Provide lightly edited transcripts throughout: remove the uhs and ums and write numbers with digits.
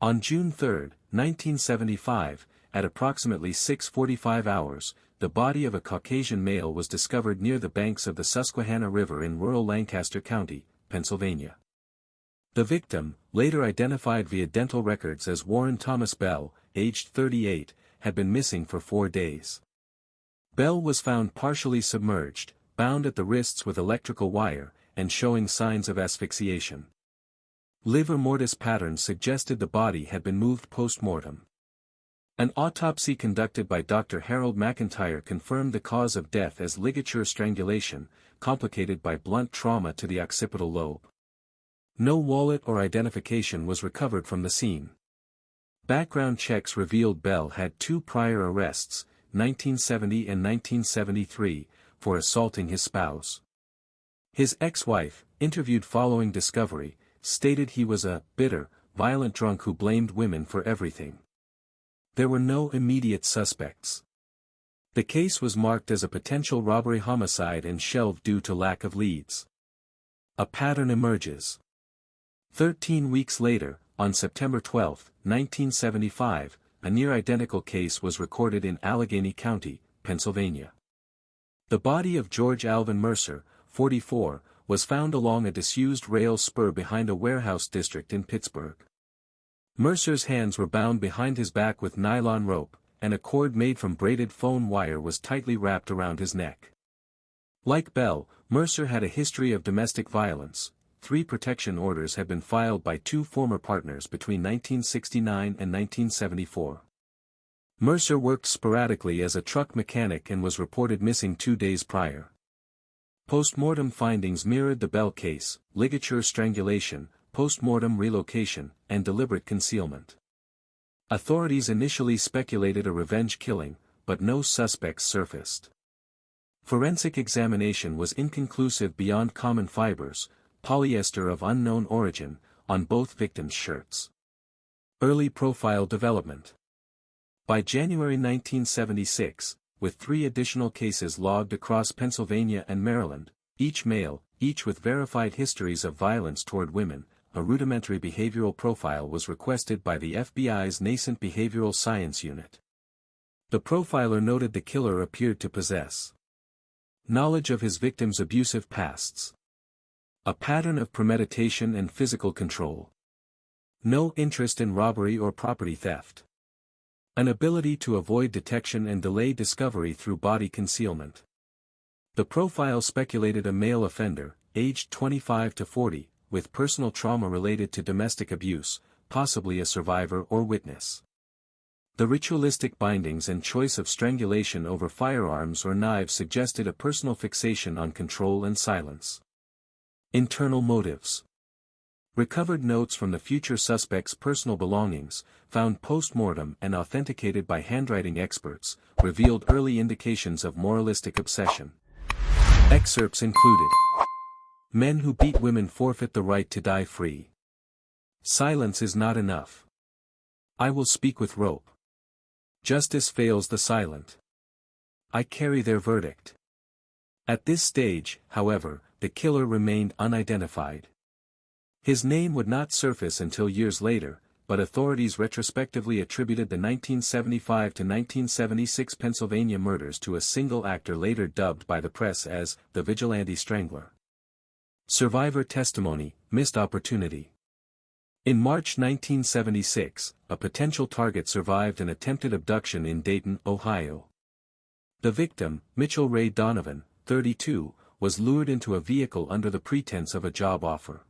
On June 3, 1975, at approximately 6:45 hours, the body of a Caucasian male was discovered near the banks of the Susquehanna River in rural Lancaster County, Pennsylvania. The victim, later identified via dental records as Warren Thomas Bell, aged 38, had been missing for 4 days. Bell was found partially submerged, bound at the wrists with electrical wire, and showing signs of asphyxiation. Livor mortis patterns suggested the body had been moved post-mortem. An autopsy conducted by Dr. Harold McIntyre confirmed the cause of death as ligature strangulation, complicated by blunt trauma to the occipital lobe. No wallet or identification was recovered from the scene. Background checks revealed Bell had 2 prior arrests, 1970 and 1973, for assaulting his spouse. His ex-wife, interviewed following discovery, stated he was a bitter, violent drunk who blamed women for everything. There were no immediate suspects. The case was marked as a potential robbery homicide and shelved due to lack of leads. A pattern emerges. 13 weeks later, on September 12, 1975, a near-identical case was recorded in Allegheny County, Pennsylvania. The body of George Alvin Mercer, 44, was found along a disused rail spur behind a warehouse district in Pittsburgh. Mercer's hands were bound behind his back with nylon rope, and a cord made from braided phone wire was tightly wrapped around his neck. Like Bell, Mercer had a history of domestic violence. 3 protection orders had been filed by 2 former partners between 1969 and 1974. Mercer worked sporadically as a truck mechanic and was reported missing 2 days prior. Post-mortem findings mirrored the Bell case: ligature strangulation, post-mortem relocation, and deliberate concealment. Authorities initially speculated a revenge killing, but no suspects surfaced. Forensic examination was inconclusive beyond common fibers, polyester of unknown origin, on both victims' shirts. Early profile development. By January 1976, with 3 additional cases logged across Pennsylvania and Maryland, each male, each with verified histories of violence toward women, a rudimentary behavioral profile was requested by the FBI's nascent behavioral science unit. The profiler noted the killer appeared to possess knowledge of his victim's abusive pasts, a pattern of premeditation and physical control, no interest in robbery or property theft, an ability to avoid detection and delay discovery through body concealment. The profile speculated a male offender, aged 25 to 40, with personal trauma related to domestic abuse, possibly a survivor or witness. The ritualistic bindings and choice of strangulation over firearms or knives suggested a personal fixation on control and silence. Internal motives. Recovered notes from the future suspect's personal belongings, found post-mortem and authenticated by handwriting experts, revealed early indications of moralistic obsession. Excerpts included: Men who beat women forfeit the right to die free. Silence is not enough. I will speak with rope. Justice fails the silent. I carry their verdict. At this stage, however, the killer remained unidentified. His name would not surface until years later, but authorities retrospectively attributed the 1975 to 1976 Pennsylvania murders to a single actor later dubbed by the press as the Vigilante Strangler. Survivor testimony: missed opportunity. In March 1976, a potential target survived an attempted abduction in Dayton, Ohio. The victim, Mitchell Ray Donovan, 32, was lured into a vehicle under the pretense of a job offer.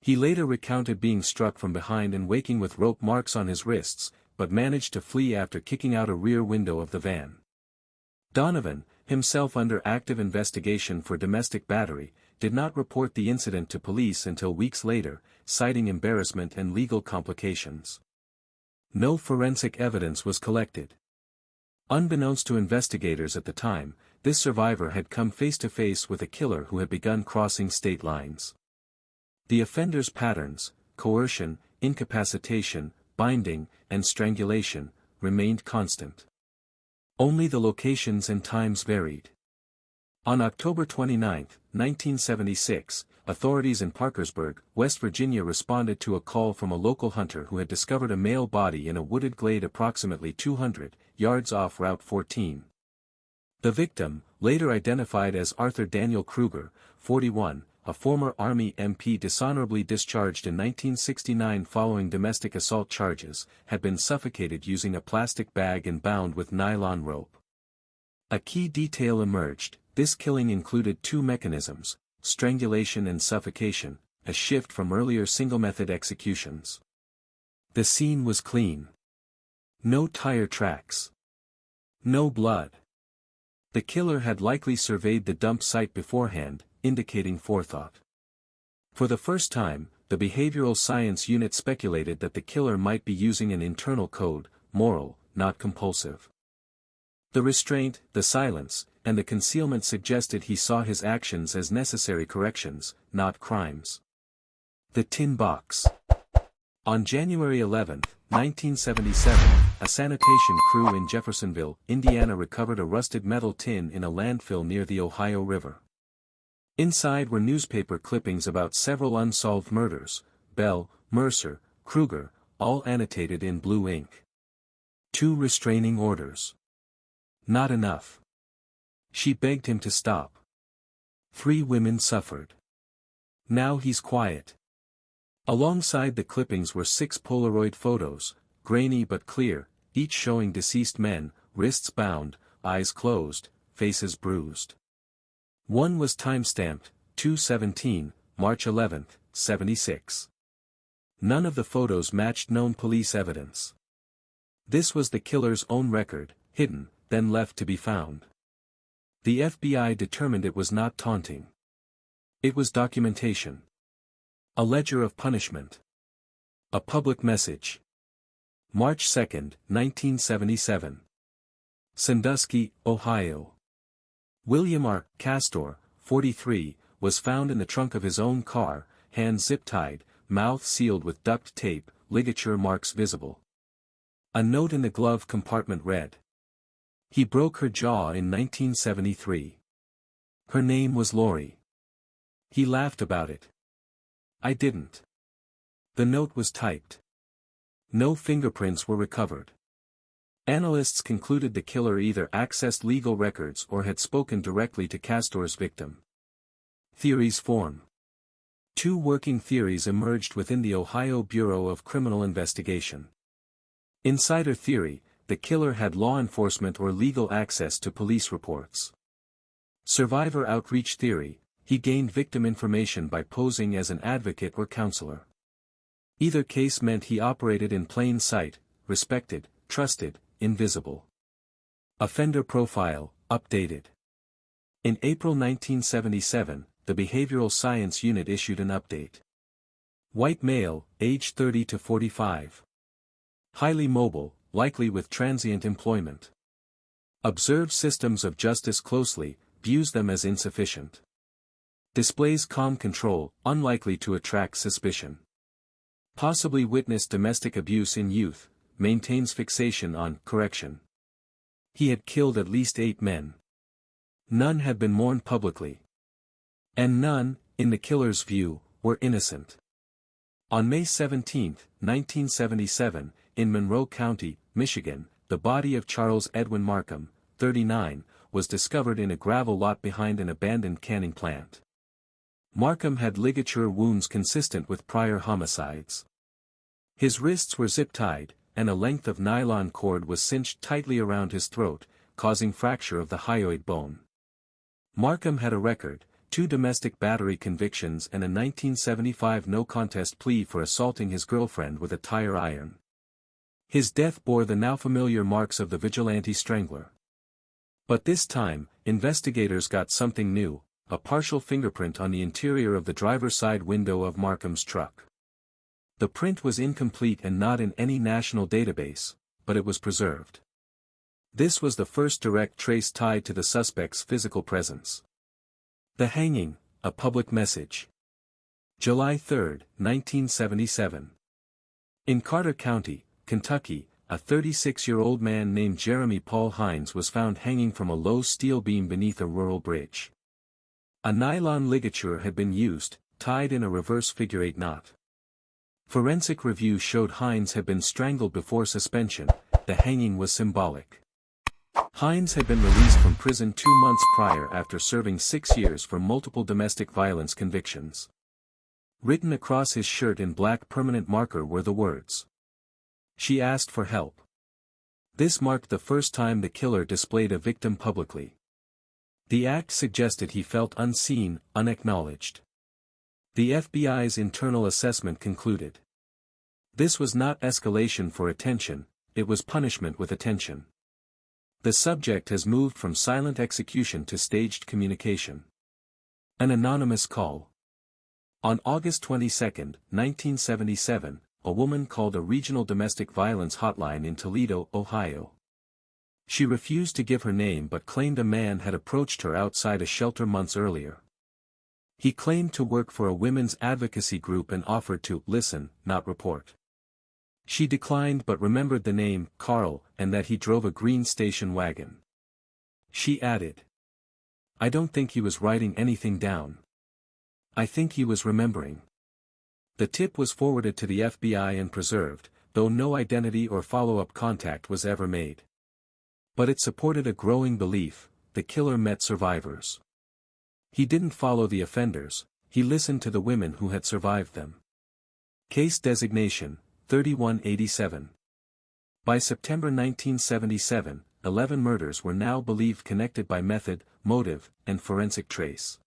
He later recounted being struck from behind and waking with rope marks on his wrists, but managed to flee after kicking out a rear window of the van. Donovan, himself under active investigation for domestic battery, did not report the incident to police until weeks later, citing embarrassment and legal complications. No forensic evidence was collected. Unbeknownst to investigators at the time, this survivor had come face to face with a killer who had begun crossing state lines. The offender's patterns, coercion, incapacitation, binding, and strangulation, remained constant. Only the locations and times varied. On October 29, 1976, authorities in Parkersburg, West Virginia responded to a call from a local hunter who had discovered a male body in a wooded glade approximately 200 yards off Route 14. The victim, later identified as Arthur Daniel Kruger, 41, a former Army MP dishonorably discharged in 1969 following domestic assault charges, had been suffocated using a plastic bag and bound with nylon rope. A key detail emerged: this killing included two mechanisms, strangulation and suffocation, a shift from earlier single-method executions. The scene was clean. No tire tracks. No blood. The killer had likely surveyed the dump site beforehand, indicating forethought. For the first time, the behavioral science unit speculated that the killer might be using an internal code, moral, not compulsive. The restraint, the silence, and the concealment suggested he saw his actions as necessary corrections, not crimes. The tin box. On January 11, 1977, a sanitation crew in Jeffersonville, Indiana recovered a rusted metal tin in a landfill near the Ohio River. Inside were newspaper clippings about several unsolved murders: Bell, Mercer, Kruger, all annotated in blue ink. 2 restraining orders. Not enough. She begged him to stop. 3 women suffered. Now he's quiet. Alongside the clippings were 6 Polaroid photos, grainy but clear, each showing deceased men, wrists bound, eyes closed, faces bruised. One was time-stamped, 2/17, March 11, 76. None of the photos matched known police evidence. This was the killer's own record, hidden, then left to be found. The FBI determined it was not taunting. It was documentation. A ledger of punishment. A public message. March 2, 1977. Sandusky, Ohio. William R. Castor, 43, was found in the trunk of his own car, hands zip-tied, mouth sealed with duct tape, ligature marks visible. A note in the glove compartment read: "He broke her jaw in 1973. Her name was Lori. He laughed about it. I didn't." The note was typed. No fingerprints were recovered. Analysts concluded the killer either accessed legal records or had spoken directly to Castor's victim. Theories form. 2 working theories emerged within the Ohio Bureau of Criminal Investigation. Insider theory: the killer had law enforcement or legal access to police reports. Survivor outreach theory: he gained victim information by posing as an advocate or counselor. Either case meant he operated in plain sight, respected, trusted, invisible. Offender profile, updated. In April 1977, the Behavioral Science Unit issued an update. White male, age 30 to 45. Highly mobile, likely with transient employment. Observes systems of justice closely, views them as insufficient. Displays calm control, unlikely to attract suspicion. Possibly witnessed domestic abuse in youth, maintains fixation on correction. He had killed at least 8 men. None had been mourned publicly. And none, in the killer's view, were innocent. On May 17, 1977, in Monroe County, Michigan, the body of Charles Edwin Markham, 39, was discovered in a gravel lot behind an abandoned canning plant. Markham had ligature wounds consistent with prior homicides. His wrists were zip-tied, and a length of nylon cord was cinched tightly around his throat, causing fracture of the hyoid bone. Markham had a record: 2 domestic battery convictions and a 1975 no-contest plea for assaulting his girlfriend with a tire iron. His death bore the now familiar marks of the Vigilante Strangler. But this time, investigators got something new: a partial fingerprint on the interior of the driver's side window of Markham's truck. The print was incomplete and not in any national database, but it was preserved. This was the first direct trace tied to the suspect's physical presence. The hanging, a public message. July 3, 1977. In Carter County, Kentucky, a 36-year-old man named Jeremy Paul Hines was found hanging from a low steel beam beneath a rural bridge. A nylon ligature had been used, tied in a reverse figure-8 knot. Forensic review showed Hines had been strangled before suspension. The hanging was symbolic. Hines had been released from prison 2 months prior after serving 6 years for multiple domestic violence convictions. Written across his shirt in black permanent marker were the words, "She asked for help." This marked the first time the killer displayed a victim publicly. The act suggested he felt unseen, unacknowledged. The FBI's internal assessment concluded, this was not escalation for attention, it was punishment with attention. The subject has moved from silent execution to staged communication. An anonymous call. On August 22, 1977, a woman called a regional domestic violence hotline in Toledo, Ohio. She refused to give her name but claimed a man had approached her outside a shelter months earlier. He claimed to work for a women's advocacy group and offered to listen, not report. She declined but remembered the name, Carl, and that he drove a green station wagon. She added, "I don't think he was writing anything down. I think he was remembering." The tip was forwarded to the FBI and preserved, though no identity or follow-up contact was ever made. But it supported a growing belief: the killer met survivors. He didn't follow the offenders, he listened to the women who had survived them. Case designation, 3187. By September 1977, 11 murders were now believed connected by method, motive, and forensic trace.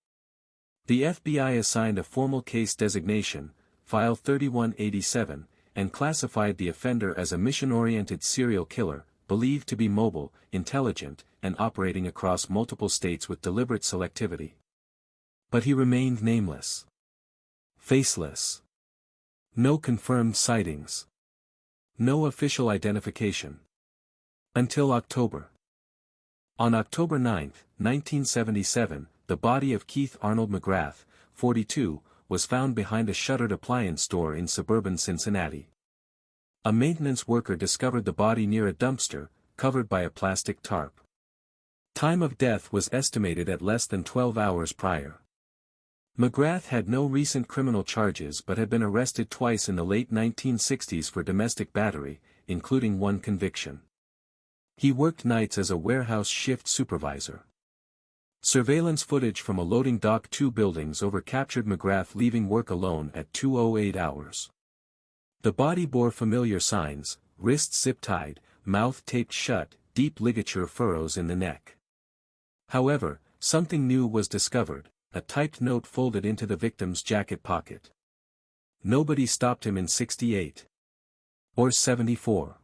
The FBI assigned a formal case designation, File 3187, and classified the offender as a mission-oriented serial killer, believed to be mobile, intelligent, and operating across multiple states with deliberate selectivity. But he remained nameless. Faceless. No confirmed sightings. No official identification. Until October. On October 9, 1977, the body of Keith Arnold McGrath, 42, was found behind a shuttered appliance store in suburban Cincinnati. A maintenance worker discovered the body near a dumpster, covered by a plastic tarp. Time of death was estimated at less than 12 hours prior. McGrath had no recent criminal charges but had been arrested twice in the late 1960s for domestic battery, including one conviction. He worked nights as a warehouse shift supervisor. Surveillance footage from a loading dock 2 buildings over captured McGrath leaving work alone at 2:08 hours. The body bore familiar signs: wrists zip-tied, mouth taped shut, deep ligature furrows in the neck. However, something new was discovered: a typed note folded into the victim's jacket pocket. Nobody stopped him in 68. Or 74.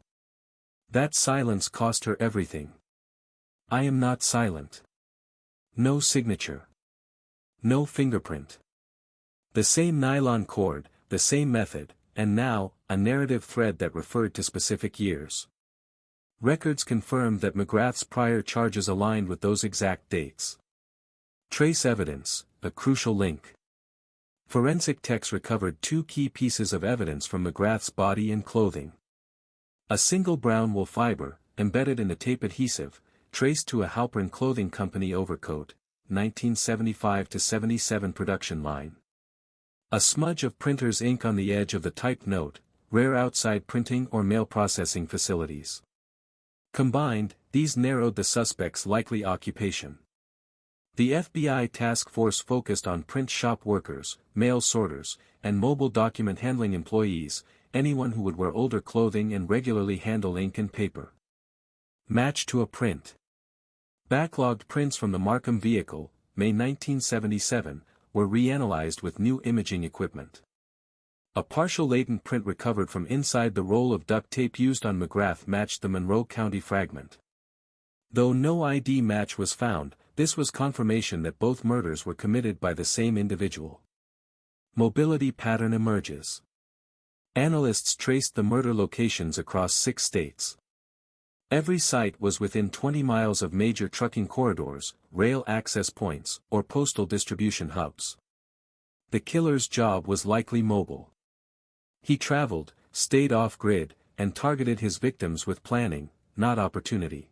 That silence cost her everything. I am not silent. No signature. No fingerprint. The same nylon cord, the same method, and now, a narrative thread that referred to specific years. Records confirmed that McGrath's prior charges aligned with those exact dates. Trace evidence, a crucial link. Forensic techs recovered 2 key pieces of evidence from McGrath's body and clothing. A single brown wool fiber, embedded in the tape adhesive, traced to a Halpern Clothing Company overcoat, 1975-77 production line. A smudge of printer's ink on the edge of the typed note, rare outside printing or mail processing facilities. Combined, these narrowed the suspect's likely occupation. The FBI task force focused on print shop workers, mail sorters, and mobile document handling employees, anyone who would wear older clothing and regularly handle ink and paper. Match to a print. Backlogged prints from the Markham vehicle, May 1977, were reanalyzed with new imaging equipment. A partial latent print recovered from inside the roll of duct tape used on McGrath matched the Monroe County fragment. Though no ID match was found, this was confirmation that both murders were committed by the same individual. Mobility pattern emerges. Analysts traced the murder locations across 6 states. Every site was within 20 miles of major trucking corridors, rail access points, or postal distribution hubs. The killer's job was likely mobile. He traveled, stayed off-grid, and targeted his victims with planning, not opportunity.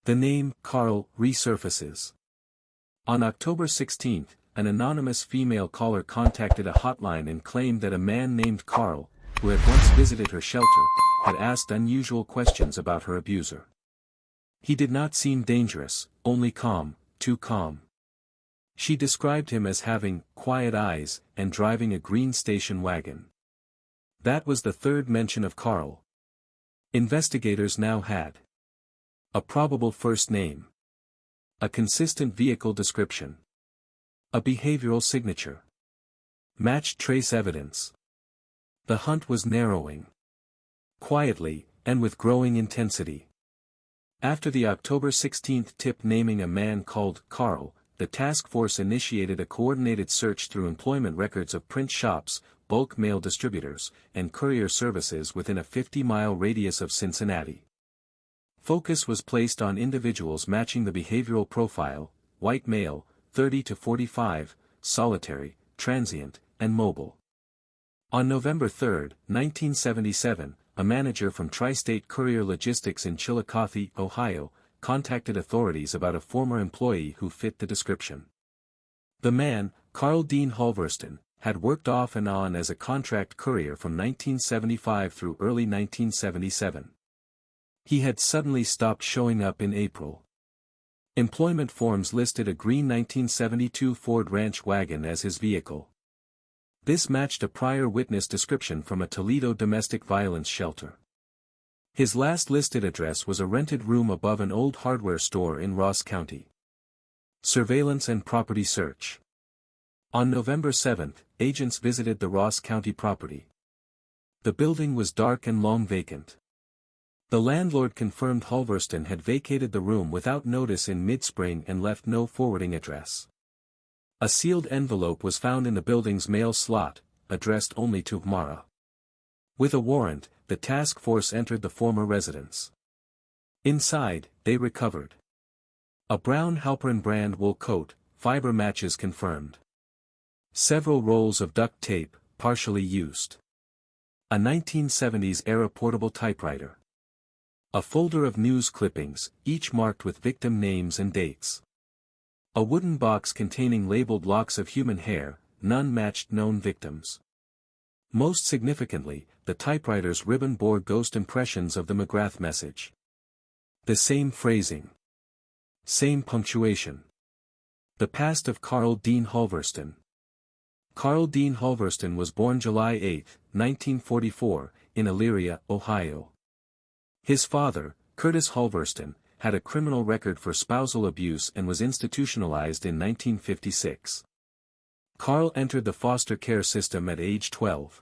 The name Carl resurfaces. On October 16, an anonymous female caller contacted a hotline and claimed that a man named Carl, who had once visited her shelter, had asked unusual questions about her abuser. He did not seem dangerous, only calm, too calm. She described him as having quiet eyes and driving a green station wagon. That was the third mention of Carl. Investigators now had a probable first name, a consistent vehicle description, a behavioral signature, matched trace evidence. The hunt was narrowing. Quietly, and with growing intensity. After the October 16 tip naming a man called Carl, the task force initiated a coordinated search through employment records of print shops, bulk mail distributors, and courier services within a 50-mile radius of Cincinnati. Focus was placed on individuals matching the behavioral profile: white male, 30 to 45, solitary, transient, and mobile. On November 3, 1977, a manager from Tri-State Courier Logistics in Chillicothe, Ohio, contacted authorities about a former employee who fit the description. The man, Carl Dean Halverston, had worked off and on as a contract courier from 1975 through early 1977. He had suddenly stopped showing up in April. Employment forms listed a green 1972 Ford Ranch wagon as his vehicle. This matched a prior witness description from a Toledo domestic violence shelter. His last listed address was a rented room above an old hardware store in Ross County. Surveillance and property search. On November 7, agents visited the Ross County property. The building was dark and long vacant. The landlord confirmed Halverston had vacated the room without notice in mid-spring and left no forwarding address. A sealed envelope was found in the building's mail slot, addressed only to Mara. With a warrant, the task force entered the former residence. Inside, they recovered a brown Halperin brand wool coat, fiber matches confirmed. Several rolls of duct tape, partially used. A 1970s-era portable typewriter. A folder of news clippings, each marked with victim names and dates. A wooden box containing labeled locks of human hair, none matched known victims. Most significantly, the typewriter's ribbon bore ghost impressions of the McGrath message. The same phrasing. Same punctuation. The past of Carl Dean Halverston. Carl Dean Halverston was born July 8, 1944, in Elyria, Ohio. His father, Curtis Halverston, had a criminal record for spousal abuse and was institutionalized in 1956. Carl entered the foster care system at age 12.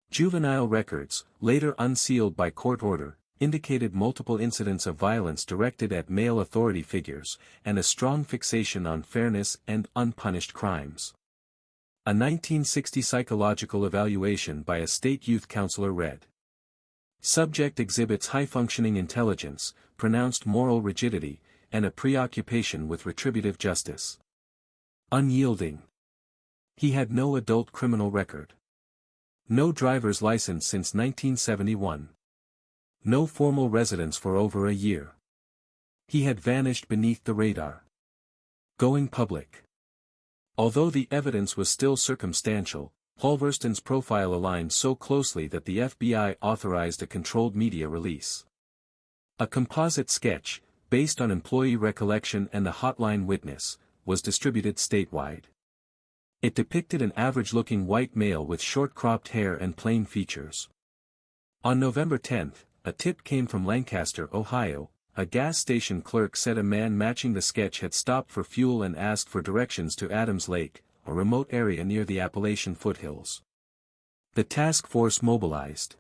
Juvenile records, later unsealed by court order, indicated multiple incidents of violence directed at male authority figures, and a strong fixation on fairness and unpunished crimes. A 1960 psychological evaluation by a state youth counselor read: "Subject exhibits high-functioning intelligence, pronounced moral rigidity, and a preoccupation with retributive justice. Unyielding. He had no adult criminal record. No driver's license since 1971. No formal residence for over a year. He had vanished beneath the radar. Going public." Although the evidence was still circumstantial, Halverston's profile aligned so closely that the FBI authorized a controlled media release. A composite sketch, based on employee recollection and the hotline witness, was distributed statewide. It depicted an average-looking white male with short-cropped hair and plain features. On November 10, a tip came from Lancaster, Ohio. A gas station clerk said a man matching the sketch had stopped for fuel and asked for directions to Adams Lake, a remote area near the Appalachian foothills. The task force mobilized.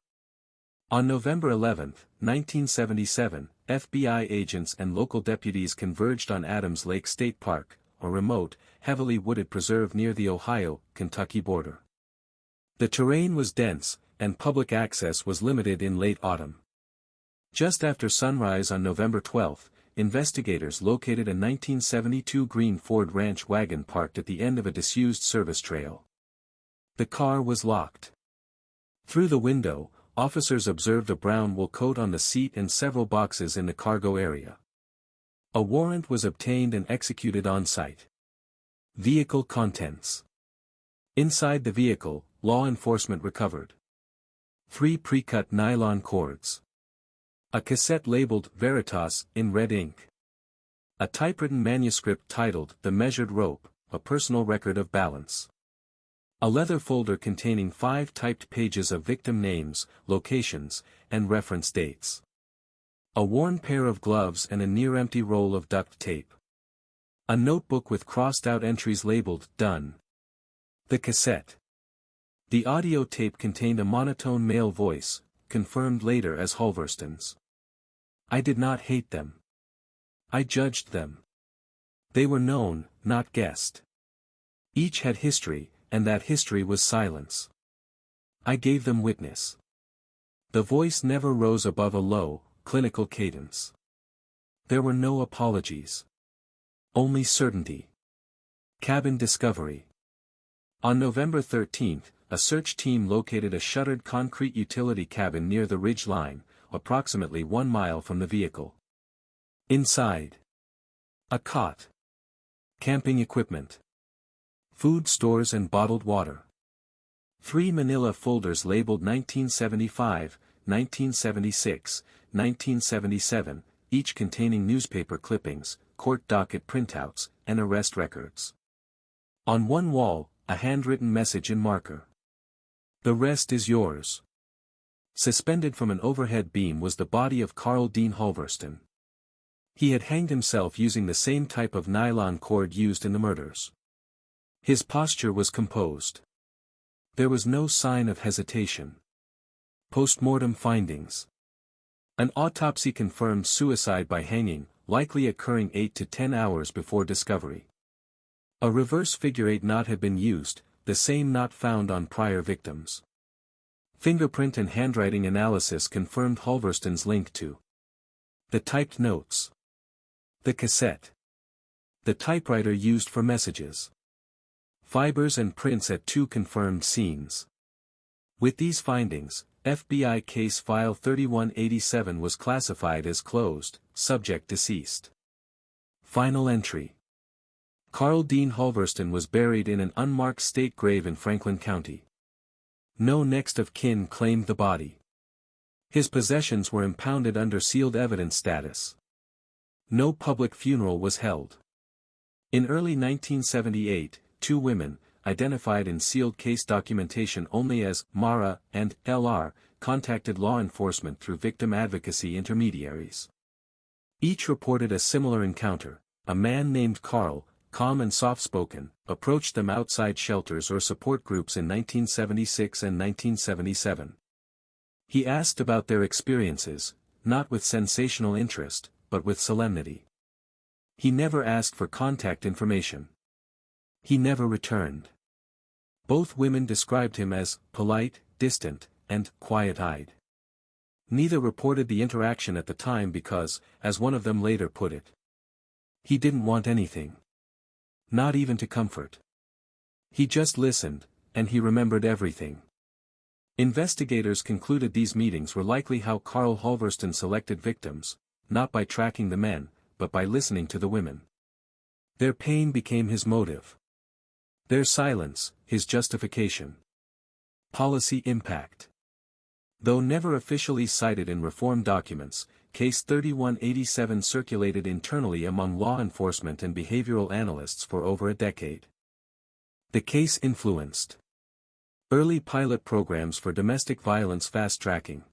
On November 11, 1977, FBI agents and local deputies converged on Adams Lake State Park, a remote, heavily wooded preserve near the Ohio-Kentucky border. The terrain was dense, and public access was limited in late autumn. Just after sunrise on November 12, investigators located a 1972 green Ford Ranch wagon parked at the end of a disused service trail. The car was locked. Through the window, officers observed a brown wool coat on the seat and several boxes in the cargo area. A warrant was obtained and executed on site. Vehicle contents. Inside the vehicle, law enforcement recovered 3 pre-cut nylon cords. A cassette labeled Veritas in red ink. A typewritten manuscript titled The Measured Rope, a personal record of balance. A leather folder containing 5 typed pages of victim names, locations, and reference dates. A worn pair of gloves and a near-empty roll of duct tape. A notebook with crossed-out entries labeled Done. The cassette. The audio tape contained a monotone male voice, confirmed later as Halverston's. I did not hate them. I judged them. They were known, not guessed. Each had history, and that history was silence. I gave them witness. The voice never rose above a low, clinical cadence. There were no apologies. Only certainty. Cabin discovery. On November 13, a search team located a shuttered concrete utility cabin near the ridge line, approximately 1 mile from the vehicle. Inside. A cot. Camping equipment. Food stores and bottled water. 3 manila folders labeled 1975, 1976, 1977, each containing newspaper clippings, court docket printouts, and arrest records. On one wall, a handwritten message in marker. The rest is yours. Suspended from an overhead beam was the body of Carl Halverston. He had hanged himself using the same type of nylon cord used in the murders. His posture was composed. There was no sign of hesitation. Post-mortem findings. An autopsy confirmed suicide by hanging, likely occurring 8 to 10 hours before discovery. A reverse figure 8 knot had been used, the same knot found on prior victims. Fingerprint and handwriting analysis confirmed Halverston's link to the typed notes. The cassette. The typewriter used for messages. Fibers and prints at 2 confirmed scenes. With these findings, FBI Case File 3187 was classified as closed, subject deceased. Final entry. Carl Halverston was buried in an unmarked state grave in Franklin County. No next of kin claimed the body. His possessions were impounded under sealed evidence status. No public funeral was held. In early 1978, 2 women, identified in sealed case documentation only as Mara and LR, contacted law enforcement through victim advocacy intermediaries. Each reported a similar encounter. A man named Carl, calm and soft-spoken, approached them outside shelters or support groups in 1976 and 1977. He asked about their experiences, not with sensational interest, but with solemnity. He never asked for contact information. He never returned. Both women described him as polite, distant, and quiet-eyed. Neither reported the interaction at the time because, as one of them later put it, he didn't want anything. Not even to comfort. He just listened, and he remembered everything. Investigators concluded these meetings were likely how Carl Halverston selected victims, not by tracking the men, but by listening to the women. Their pain became his motive. Their silence, his justification. Policy impact. Though never officially cited in reform documents, Case 3187 circulated internally among law enforcement and behavioral analysts for over a decade. The case influenced early pilot programs for domestic violence fast-tracking.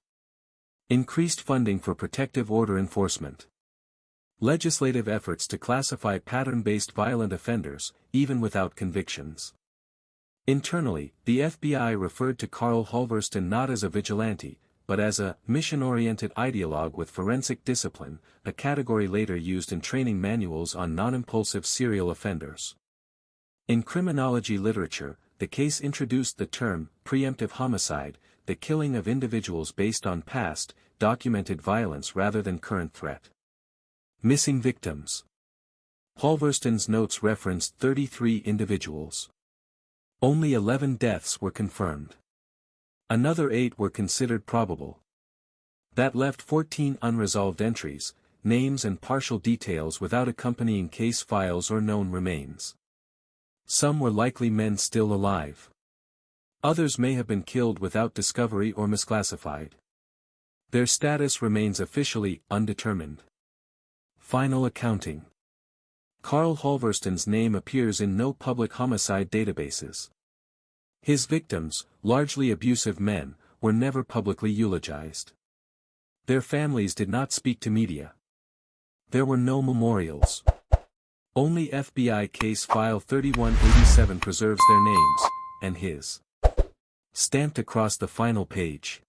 Increased funding for protective order enforcement. Legislative efforts to classify pattern-based violent offenders, even without convictions. Internally, the FBI referred to Carl Halverston not as a vigilante, but as a mission-oriented ideologue with forensic discipline, a category later used in training manuals on non-impulsive serial offenders. In criminology literature, the case introduced the term preemptive homicide, the killing of individuals based on past, documented violence rather than current threat. Missing victims. Halverston's notes referenced 33 individuals. Only 11 deaths were confirmed. Another 8 were considered probable. That left 14 unresolved entries, names and partial details without accompanying case files or known remains. Some were likely men still alive. Others may have been killed without discovery or misclassified. Their status remains officially undetermined. Final accounting. Carl Halverston's name appears in no public homicide databases. His victims, largely abusive men, were never publicly eulogized. Their families did not speak to media. There were no memorials. Only FBI Case File 3187 preserves their names, and his stamped across the final page.